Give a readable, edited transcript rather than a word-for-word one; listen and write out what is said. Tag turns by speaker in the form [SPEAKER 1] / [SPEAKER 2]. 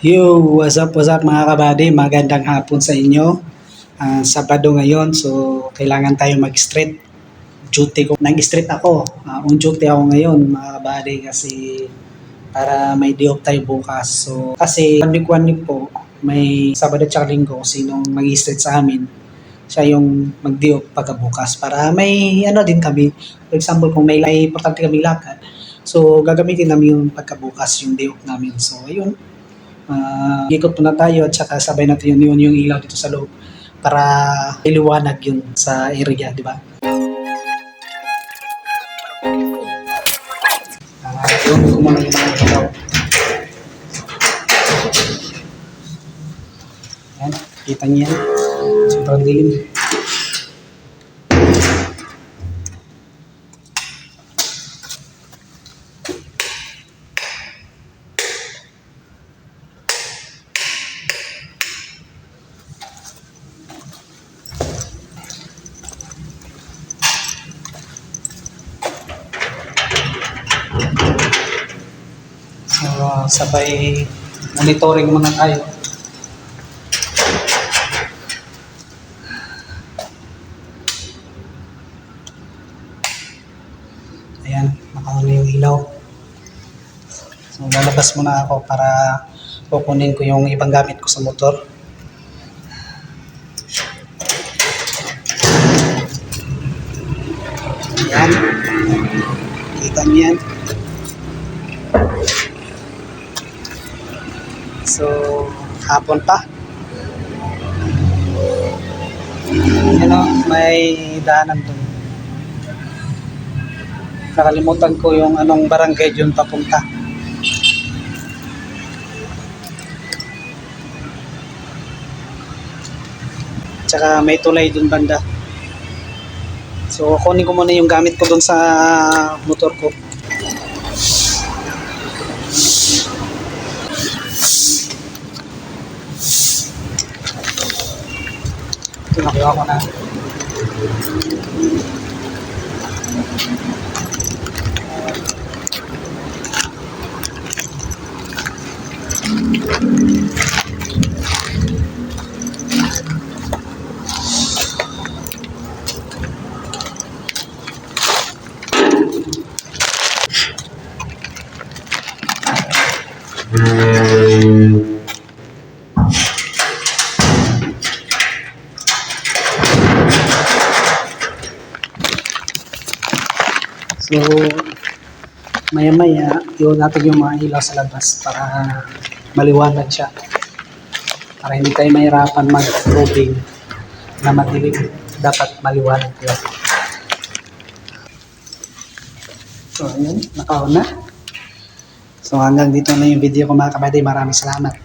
[SPEAKER 1] Yo, what's up mga kabady? Magandang hapon sa inyo. Sabado ngayon, so kailangan tayo mag-street. Duty ko, nag-street ako. On duty ako ngayon mga kabady kasi para may day off tayo bukas. So kasi one week po, may Sabado at Linggo, sinong mag-street sa amin, siya yung mag-day off pagkabukas para may ano din kami. For example, kung may importante kami lakad, so gagamitin namin yung pagkabukas yung day off namin. So ayun, ikot muna tayo at saka sabay natin yung ilaw dito sa loob para iliwanag yun sa area, di ba? Yun ko muna yung mga ilaw. Yan, kita niyo yan. Sobrang dilim. So, sabay monitoring muna tayo. Ayan, nakaano yung ilaw. So, lalabas muna ako para kukunin ko yung ibang gamit ko sa motor. Ayan. Kita niyo yan. So, hapon pa. Ano, may daanan doon. Nakalimutan ko yung anong barangay dyan papunta. Tsaka may tulay doon banda. So, kunin ko muna yung gamit ko doon sa motor ko. Nakuha ko na. So, maya-maya, iwan natin yung mga ilaw sa labas para maliwanag siya. Para hindi tayo mahirapan mag-roving na madilim. Dapat maliwanag yun. So, ayun, naka-on na. So, hanggang dito na yung video ko mga kabady. Maraming salamat.